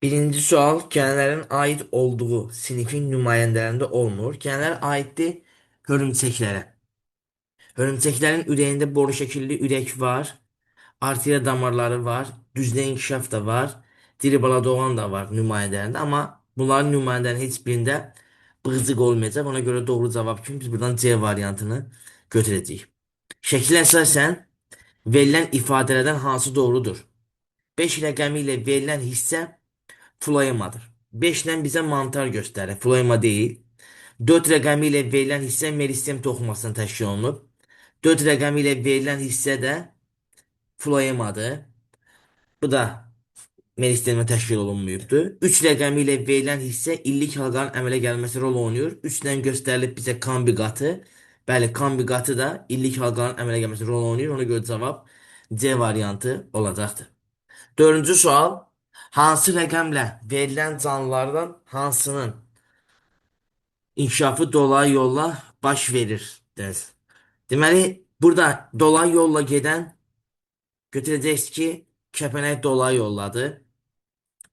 Birinci sual genələrin ait olduğu sinifin nümayəndələrində olmur. Genələr aiddir hörümçəklərə. Hörümçəklərin ürəyində boru şəkilli ürək var, arteriya damarları var, düzdə inkişaf da var, diri bala doğan da var nümayəndələrində. Amma bunların nümayəndələrin heç birində bığcıq olmayacaq. Ona görə doğru cavab kimi biz buradan C variantını götürəcəyik. Şəklə əsasən verilən ifadələrdən hansı doğrudur? 5 rəqəmi ilə verilən hissə Floemadır. 5 ilə bizə mantar göstərir. Floema deyil. 4 rəqəmi ilə verilən hissə meristem toxumasından təşkil olunub. 4 rəqəmi ilə verilən hissə də floemadır. Bu da meristemlə təşkil olunmayıbdır. 3 rəqəmi ilə verilən hissə illik halqanın əmələ gəlməsi rol oynayır. 3 ilə göstərilib bizə kombi qatı. Bəli, kombi qatı da illik halqanın əmələ gəlməsi rol oynayır. Ona görə cavab C variantı olacaqdır. Dördüncü sual. Hansı rəqəmlə verilən canlılardan hansının inkişafı dolayı yolla baş verir deriz. Deməli, burada dolayı yolla gedən götürəcəksiniz ki, kəpənək dolayı yolladı,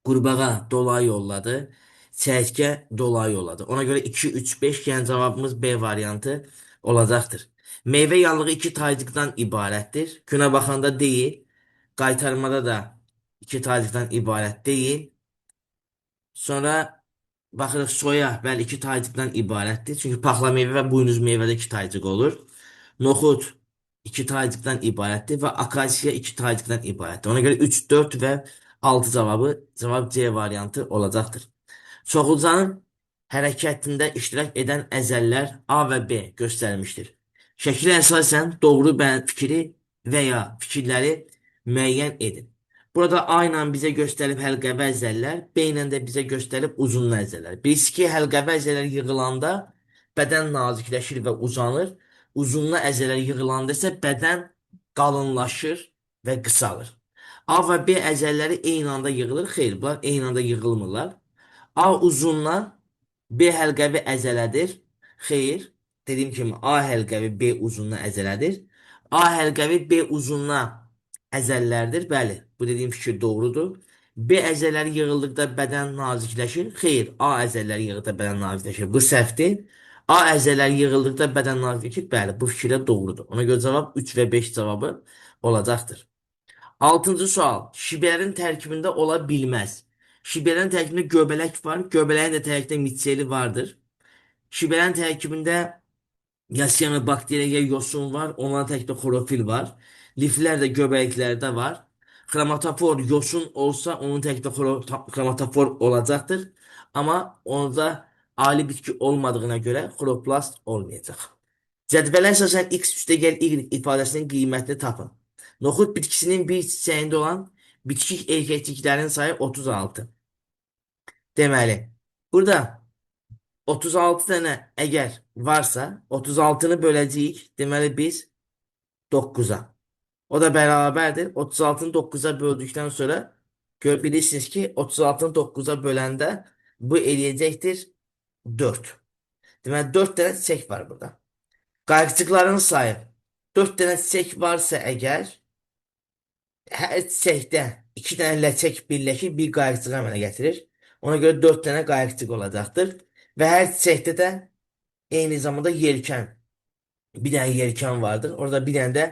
qurbağa dolayı yolladı, çəyirtkə dolayı yolladı. Ona görə 2, 3, 5 yəni cavabımız B variantı olacaqdır. Meyvə yanlığı iki taycıqdan ibarətdir. Günə baxanda deyil, qaytarmada da iki taycıqdan ibarət deyil. Sonra baxırıq soya, bəli, iki taycıqdan ibarətdir. Çünki paxla meyvə və buynuz meyvədə iki taycıq olur. Noxud iki taycıqdan ibarətdir və akasiya iki taycıqdan ibarətdir. Ona görə 3, 4 və 6 cavab C variantı olacaqdır. Çoxlucanın hərəkətində iştirak edən əzəllər A və B göstərilmişdir. Şəkilə əsasən doğru fikri və ya fikirləri müəyyən edin. Burada A ilə bizə göstərib həlqəvi əzəllər, B ilə də bizə göstərib uzunlu əzəllər. Bilirsiniz ki, həlqəvi əzəllər yığılanda bədən nazikləşir və uzanır. Uzunlu əzələr yığılanda isə bədən qalınlaşır və qısalır. A və B əzəlləri eyni anda yığılır. Xeyr, bunlar eyni anda yığılmırlar. A uzundan B həlqəvi əzələdir. Xeyr, dediyim kimi A həlqəvi B uzundan əzələdir. A həlqəvi B uzundan əzəllərdir. Bəli, bu dediyim fikir doğrudur. B əzələri yığıldıqda bədən nazikləşir. Xeyr, A əzələri yığıldıqda bədən nazikləşir. Bu səhvdir. A əzələri yığıldıqda bədən nazikləşir. Bəli, bu fikir də doğrudur. Ona görə cavab 3 və 5 cavabı olacaqdır. Altıncı sual. Şibələrin tərkibində ola bilməz. Şibələrin tərkibində göbələk var. Göbələyin də tərkibində mitseli vardır. Şibələrin tərkibində ya siyanobakteriya, ya yosun var. Onların tərkibində xlorofil var. Liflər də göbələklərdə var. Xromatofor yosun olsa onun tərkibində xromatofor olacaqdır. Amma onda ali bitki olmadığına görə xloroplast olmayacaq. Cədvələ əsasən x üstəgəl y ifadəsinin qiymətini tapın. Noxud bitkisinin bir çiçəyində olan bitkik erkəkliklərin sayı 36. Deməli, burada 36 dənə əgər varsa, 36-nı böləcəyik. Deməli, biz 9-a. O da bərabərdir. 36-nı 9-a böldükdən sonra bilirsiniz ki, 36-nı 9-a böləndə bu eləyəcəkdir 4. Deməli, 4 dənə çiçək var burada. Qayıqçıqların sayı 4 dənə çiçək varsa əgər, hər çiçəkdə 2 dənə ləçək birləşir, bir qayıqçıq əmələ gətirir. Ona görə 4 dənə qayıqçıq olacaqdır. Və hər çiçəkdə də eyni zamanda yelkən. Bir dənə yelkən vardır. Orada bir dənə də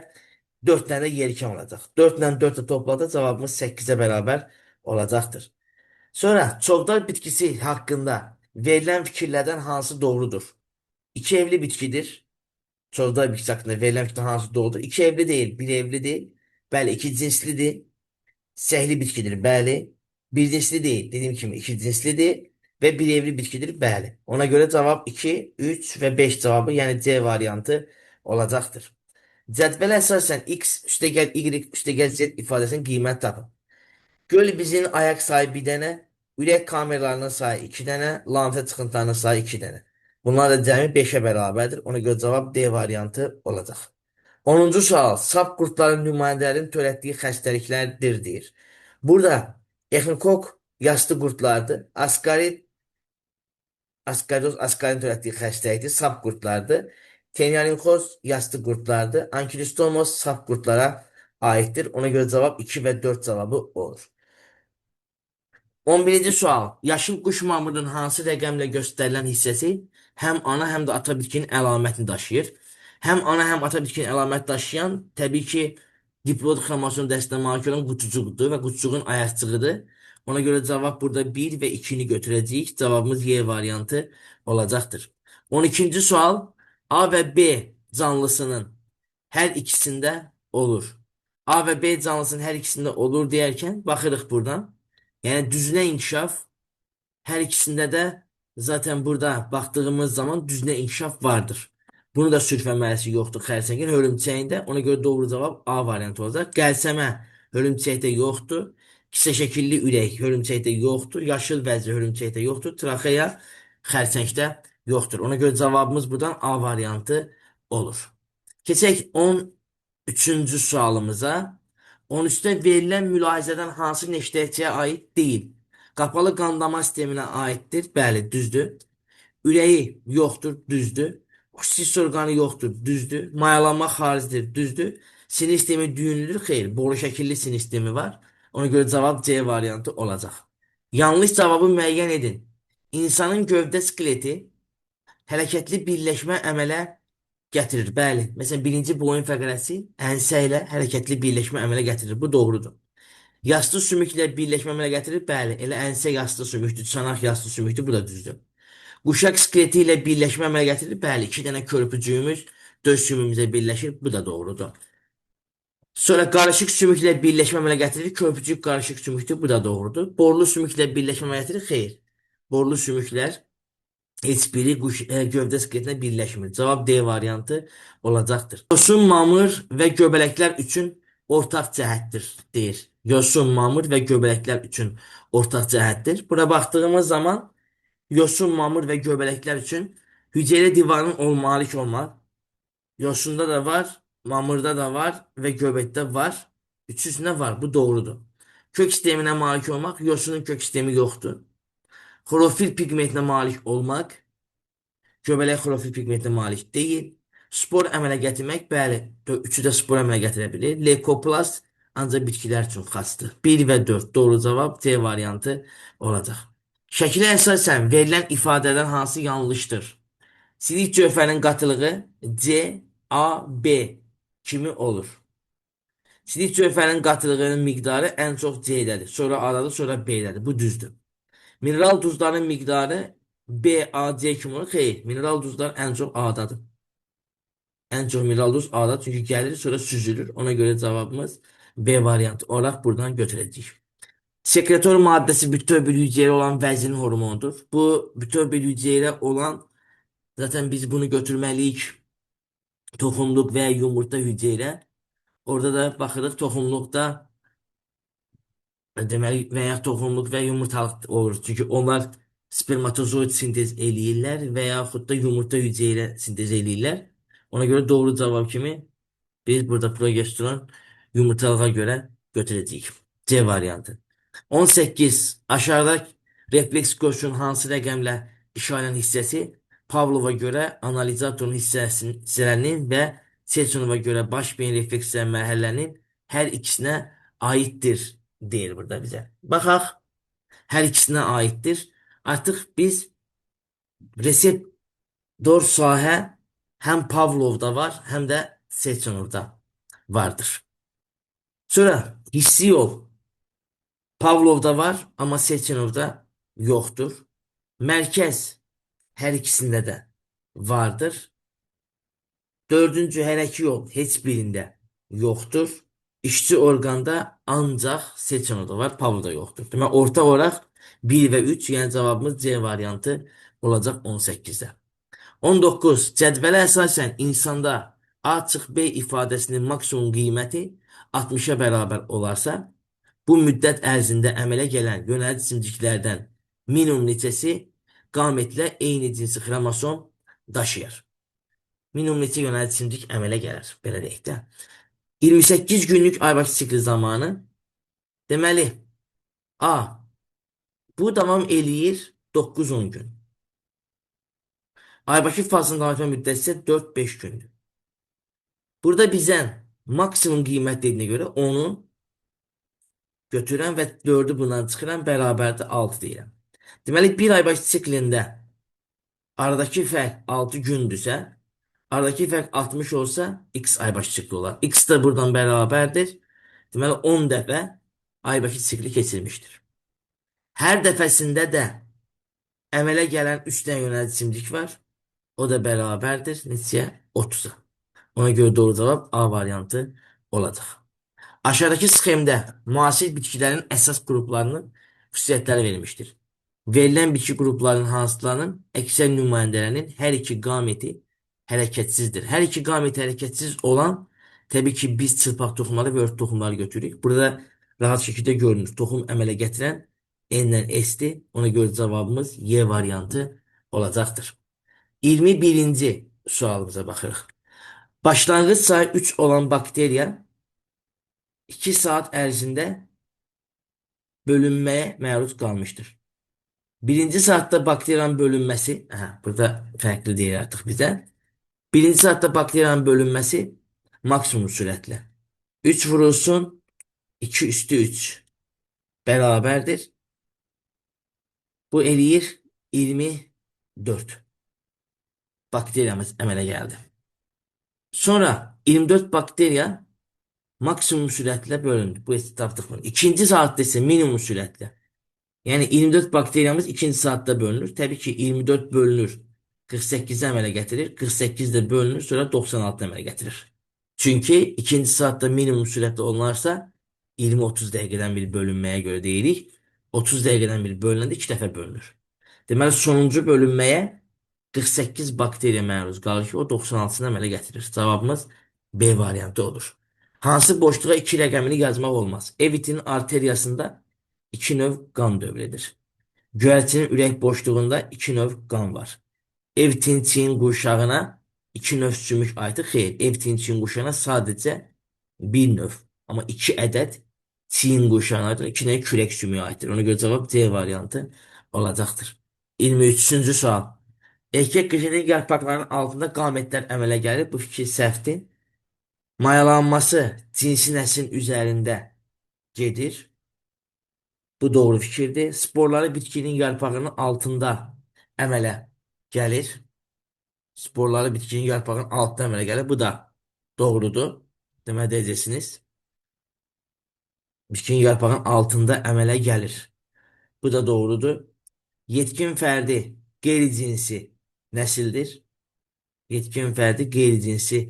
4 dənə də yelkən olacaq. 4 ilə 4 də topladıq cavabımız 8-ə bərabər olacaqdır. Sonra çoxdar bitkisi haqqında verilən fikirlərdən hansı doğrudur? 2 evli bitkidir. Çoxdar bitkisi haqqında verilən fikirlərdən hansı doğrudur? 2 evli deyil, 1 evli deyil. Bəli, 2 cinslidir. Çiçəkli bitkidir, bəli. Bir cinsli deyil, dediyim kimi 2 cinslidir və bir evli bitkidir, bəli. Ona görə cavab 2, 3 və 5 cavabı, yəni C variantı olacaqdır. Cədvələ əsasən x üstəgəl y üstəgəl z ifadəsinin qiymət tapın. Göl bizinin ayaq sayı 1 dənə, ürək kameralarının sayı 2 dənə, lampa çıxıntılarının sayı 2 dənə. Bunlar da cəmi 5-ə bərabərdir. Ona görə cavab D variantı olacaq. 10-cu sual. Sap qurdların nümayəndələrin törətdiyi xəstəliklərdir, deyir. Burada Exinokok yastı qurdlardır. Askarit törətdiyi xəstəlikdir. Sap qurdlardır. Tenyalinkoz yastı qurdlardır. Ankilostomos sap qurdlara aiddir. Ona görə cavab 2 və 4 cavabı olur. 11-ci sual. Yaşıl quş mamırının hansı rəqəmlə göstərilən hissəsi həm ana, həm də ata bitkinin əlamətini daşıyır? Həm ana, həm ata bitkinin əlamət daşıyan təbii ki, diplod xromosom dəstəyə malik olan qutucuqdur və qutucuğun ayaqcığıdır. Ona görə cavab burada 1 və 2-ni götürəcəyik. Cavabımız Y variantı olacaqdır. 12-ci sual. A və B canlısının hər ikisində olur. A və B canlısının hər ikisində olur deyərkən baxırıq buradan. Yəni düzünə inkişaf hər ikisində də zaten burada baxdığımız zaman düzünə inkişaf vardır. Bunu da sürfəməsi yoxdur xərçəngin hörümçəyində. Ona görə doğru cavab A variantı olacaq. Qəlsəmə hörümçəkdə yoxdur. Kisə şəkilli ürək hörümçəkdə yoxdur. Yaşıl vəzir hörümçəkdə yoxdur. Traxeya xərçəngdə yoxdur. Ona görə cavabımız buradan A variantı olur. Keçək 13-cü sualımıza. 13-də verilən mülahizədən hansı neştərçiyə aid deyil? Qapalı qan damar sisteminə aiddir. Bəli, düzdür. Ürəyi yoxdur, düzdür. Xüsusi orqanı yoxdur, düzdür. Mayalanma xaricidir, düzdür. Sinir sistemi düyünlüdür, xeyr. Boru şəkilli sinir sistemi var. Ona görə cavab C variantı olacaq. Yanlış cavabı müəyyən edin. İnsanın gövdə skeleti hərəkətli birləşmə əmələ gətirir. Bəli. Məsələn, birinci boyun fəqərəsi ənsə ilə hərəkətli birləşmə əmələ gətirir. Bu doğrudur. Yastı sümüklə birləşmə əmələ gətirir. Bəli. Elə ənsə yastı sümükdür, çanaq yastı sümükdür. Bu da düzdür. Quşaq skeleti ilə birləşmə əmələ gətirir. Bəli. İki dənə körpücüyümüz döş sümüyümüzə birləşir. Bu da doğrudur. Sonra qarışıq sümüklə birləşmə əmələ gətirir. Körpücük qarışıq sümükdür. Bu da doğrudur. Borlu sümüklə birləşmə əmələ gətirir. Xeyr. Borlu sümüklər heç biri gövdə skeletinə birləşmir. Cavab D variantı olacaqdır. Yosun, mamır və göbələklər üçün ortaq cəhətdir, deyir. Yosun, mamır və göbələklər üçün ortaq cəhətdir. Bura baxdığımız zaman yosun, mamır və göbələklər üçün hüceyrə divarının malik olmaq. Yosunda da var, mamırda da var və göbəkdə var. Üçüsündə var. Bu doğrudur. Kök sisteminə malik olmaq. Yosunun kök sistemi yoxdur. Xlorofil pigmentinə malik olmaq. Göbələk xlorofil pigmentinə malik deyil. Spor əmələ gətirmək, bəli, üçü də spor əmələ gətirə bilir. Leykoplast ancaq bitkilər üçün xasdır. 1 və 4 doğru cavab C variantı olacaq. Şəkilə əsasən verilən ifadədən hansı yanlışdır? Silik cövhərinin qatılığı C, A, B kimi olur. Silik cövhərinin qatılığının miqdarı ən çox C-dədir. Sonra A-dadır, sonra B-dədir. Bu düzdür. Mineral duzların miqdarı B, A, C kimi olur. Xeyr, mineral duzlar ən çox A'dadır. Ən çox mineral duz A'da çünki gəlir sonra süzülür. Ona görə cavabımız B variantı olaraq buradan götürəcəyik. Sekretor maddəsi bütöv bir hüceyrə olan vəzin hormonudur. Bu bütöv bir hüceyrə olan zaten biz bunu götürməliyik. Toxumluq və yumurta hüceyrə. Orada da baxırıq toxumluqda deməli və ya toxumluq və yumurtalıq olur. Çünki onlar spermatozoid sintez eləyirlər və yaxud da yumurta hüceyrə sintez eləyirlər. Ona görə doğru cavab kimi biz burada progesteron yumurtalığa görə götürəcəyik. C variantı. 18. Aşağıda refleks qoşun hansı rəqəmlə işarələn hissəsi Pavlova görə analizatorun hissələrinin və Selçonova görə baş beyin refleksiyası mərhələlərinin hər ikisinə aiddir deyir burada bizə. Baxaq, hər ikisinə aiddir. Artıq biz reseptor sahə həm Pavlovda var, həm də Selçonovda vardır. Sonra hissi yol Pavlovda var, amma Selçonovda yoxdur. Mərkəz hər ikisində də vardır. Dördüncü hərəki yol heç birində yoxdur. İşçi orqanda ancaq Selçonovda var, Pavlovda yoxdur. Demək, orta olaraq 1 və 3, yəni cavabımız C variantı olacaq 18-də. 19. Cədvələ əsasən insanda A-B ifadəsinin maksimum qiyməti 60-a bərabər olarsa, bu müddət ərzində əmələ gələn yönəlici simciklərdən minimum neçəsi qametlə eyni cinsi xromosom daşıyır. Minimum neçə yönəlici simcik əmələ gəlir, belə deyək də. 28 günlük aybaşı sikli zamanı, deməli, A, bu davam eləyir 9-10 gün. Aybaşı fazının davam etmə müddəti isə 4-5 gündür. Burada bizən maksimum qiymət dediyinə görə onu götürən və 4-ü bundan çıxıran bərabərdir 6 deyirəm. Deməli, bir ay başı siklində aradakı fərq 6 gündürsə, aradakı fərq 60 olsa, x aybaşı sikli olar. X də buradan bərabərdir. Deməli, 10 dəfə aybaşı sikli keçirmişdir. Hər dəfəsində də əmələ gələn 3 dənə yönəlticimlik var. O da bərabərdir. Neçəyə? 30-a. Ona görə doğru cavab A variantı olacaq. Aşağıdakı sxemdə müasir bitkilərin əsas qruplarının xüsusiyyətləri verilmişdir. Verilən bitki qruplarının hansılarının əksər nümayəndələrinin hər iki qameti hərəkətsizdir. Hər iki qameti hərəkətsiz olan təbii ki biz çırpaq toxumları və ört toxumları götürürük. Burada rahat şəkildə görünür. Toxum əmələ gətirən N-lə S-dir. Ona görə cavabımız Y variantı olacaqdır. 21-ci sualımıza baxırıq. Başlanğıc sayı 3 olan bakteriya 2 saat ərzində bölünməyə məruz qalmışdır. Birinci saatda bakteriyanın bölünməsi, burada fərqli deyir artıq bizə. Birinci saatda bakteriyanın bölünməsi maksimum sürətlə. 3 vurulsun 2 üstü 3 bərabərdir. Bu eləyir 24. Bakteriyamız əmələ gəldi. Sonra 24 bakteriya maksimum sürətlə bölündü. Bu tapdıq bunu. İkinci saatdə isə minimum sürətlə. Yəni 24 bakteriyamız ikinci saatdə bölünür. Təbii ki 24 bölünür. 48-i əmələ gətirir. 48 də bölünür. Sonra 96 əmələ gətirir. Çünki ikinci saatdə minimum sürətlə olunarsa 20-30 dəqiqədən bir bölünməyə görə deyirik. 30 dəqiqədən bir bölünəndə 2 dəfə bölünür. Deməli sonuncu bölünməyə 48 bakteriya məruz qalır ki, o 96-sını əmələ gətirir. Cavabımız B variantı olur. Hansı boşluğa 2 rəqəmini yazmaq olmaz? Evitin arteriyasında 2 növ qan dövridir. Göyərçinin ürək boşluğunda 2 növ qan var. Evitin çiyin qurşağına 2 növ sümük aiddir. Xeyr, evitin çiyin qurşağına sadəcə 1 növ. Amma 2 ədəd çiyin qurşağına aiddir. 2 dənə kürək sümüyü aiddir. Ona görə cavab C variantı olacaqdır. 23-cü sual. Erkək qıcının yarpaqlarının altında qamətlər əmələ gəlir. Bu fikir səhvdir. Mayalanması cinsi nəslin üzərində gedir. Bu doğru fikirdir. Sporları bitkinin yarpağının altında əmələ gəlir. Sporları bitkinin yarpağının altında əmələ gəlir. Bu da doğrudur. Deməli deyəcəksiniz. Bitkinin yarpağının altında əmələ gəlir. Bu da doğrudur. Yetkin fərdi qeyri-cinsi nəsildir. Yetkin fərdi qeyri-cinsi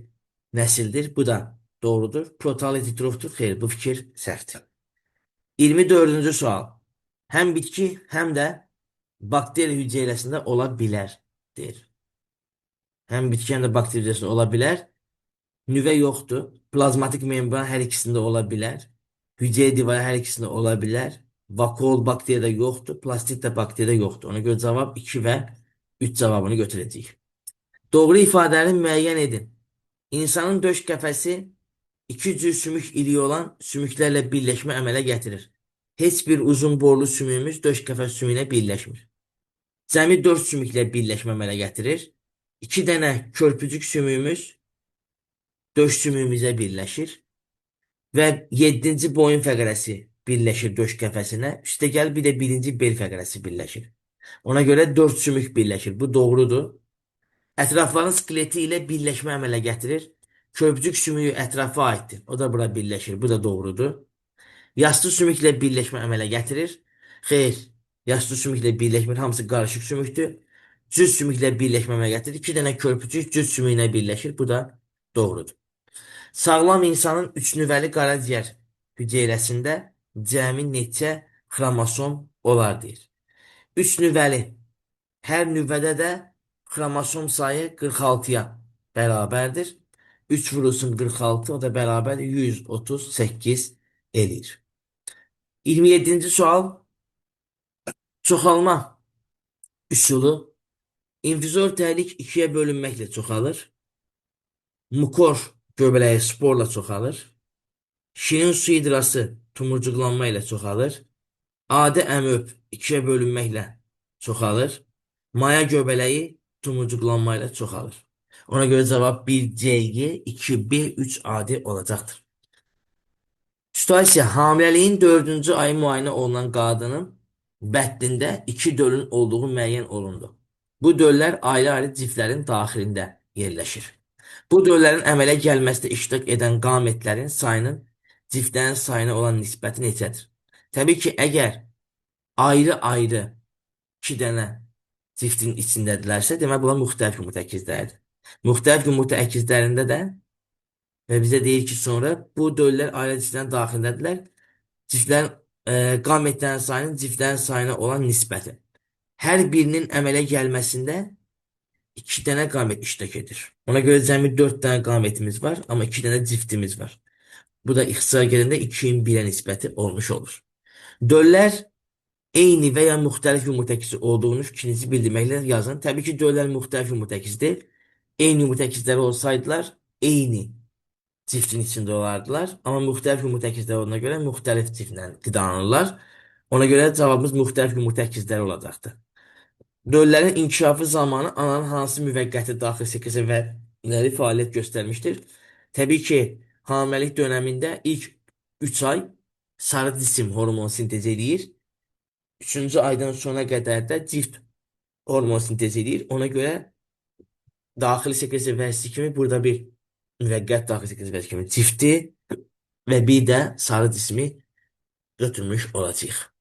nəsildir. Bu da doğrudur. Protal heterofdur. Xeyr, bu fikir səhvdir. 24-cü sual. Həm bitki, həm də bakteriya hüceyrəsində ola bilər, deyir. Həm bitki, həm də bakteriya hüceyrəsində ola bilər. Nüvə yoxdur. Plazmatik membran hər ikisində ola bilər. Hücrə divarı hər ikisində ola bilər. Vakuol bakteriyada yoxdur. Plastik də bakteriyada yoxdur. Ona görə cavab 2 və 3 cavabını götürəcəyik. Doğru ifadəni müəyyən edin. İnsanın döş qəfəsi 2 cür sümük iliyi olan sümüklərlə birləşmə əmələ gətirir. Heç bir uzun borlu sümüyümüz döş qəfəs sümüyünə birləşmir. Cəmi 4 sümüklə birləşmə əmələ gətirir. 2 dənə körpücük sümüyümüz döş sümüyümüzə birləşir və 7-ci boyun fəqərəsi birləşir döş qəfəsinə. Üstəgəl bir də 1-ci bel fəqərəsi birləşir. Ona görə 4 sümük birləşir. Bu doğrudur. Ətrafların skeleti ilə birləşmə əmələ gətirir. Körpücük sümüyü ətrafa aiddir. O da bura birləşir. Bu da doğrudur. Yastı sümüklə birləşmə əmələ gətirir. Xeyr, yastı sümüklə birləşmir. Hamısı qarışıq sümükdür. Cüz sümüklə birləşmə əmələ gətirir. 2 dənə körpücük cüz sümüyünə birləşir. Bu da doğrudur. Sağlam insanın 3 nüvəli qaraciyər hüceyrəsində cəmi neçə xromosom olar deyir. 3 nüvəli. Hər nüvədə də xromosom sayı 46-ya bərabərdir. 3 vurulsun 46, o da bərabərdir 138 eləyir. 27-ci sual. Çoxalma üsulu infizor tərlik 2-yə bölünməklə çoxalır. Mukor göbələyi sporla çoxalır. Şirin su hidrası tumurcuqlanma ilə çoxalır. Adi əmöb 2-yə bölünməklə çoxalır. Maya göbələyi tumurcuqlanma ilə çoxalır. Ona görə cavab 1C, 2B, 3 adi olacaqdır. Situasiya hamiləliyin 4-cü ayı müayinə olunan qadının bətnində 2 dölün olduğu müəyyən olundu. Bu döllər ayrı-ayrı ciflərin daxilində yerləşir. Bu döllərin əmələ gəlməsində iştirak edən qametlərin sayının ciftlərin sayına olan nisbəti neçədir? Təbii ki, əgər ayrı-ayrı 2 dənə ciftin içindədirlərsə, demək bunlar müxtəlif yumurta əkizləridir. Müxtəlif yumurta əkizlərində də və bizə deyir ki, sonra bu döllər ailə ciftlərin daxilindədirlər. Ciftlərin qametlərin sayının ciftlərin sayına olan nisbəti. Hər birinin əmələ gəlməsində 2 dənə qamət iştirak edir. Ona görə cəmi 4 dənə qametimiz var, amma 2 dənə ciftimiz var. Bu da ixtisara gələndə 2-nin 1-ə nisbəti olmuş olur. Döllər eyni və ya müxtəlif yumurta əkizi olduğunu fikrinizi bildirməklə yazın. Təbii ki, döllər müxtəlif yumurta əkizidir. Eyni yumurta əkizləri olsaydılar, eyni ciftin içində olardılar. Amma müxtəlif yumurta əkizləri olduğuna görə müxtəlif ciflə qidalanırlar. Ona görə cavabımız müxtəlif yumurta əkizləri olacaqdır. Döllərin inkişafı zamanı ananın hansı müvəqqəti daxili sekresyonları fəaliyyət göstərmişdir? Təbii ki, hamiləlik dönəmində ilk 3 ay sarı cisim hormon sintez edir. 3-cü aydan sona qədər də cift hormon sintez edir. Ona görə daxili sekresiya vəzisi kimi burada bir müvəqqət daxili sekresiya vəzisi kimi cifti və bir də sarı cismi götürmüş olacağıq.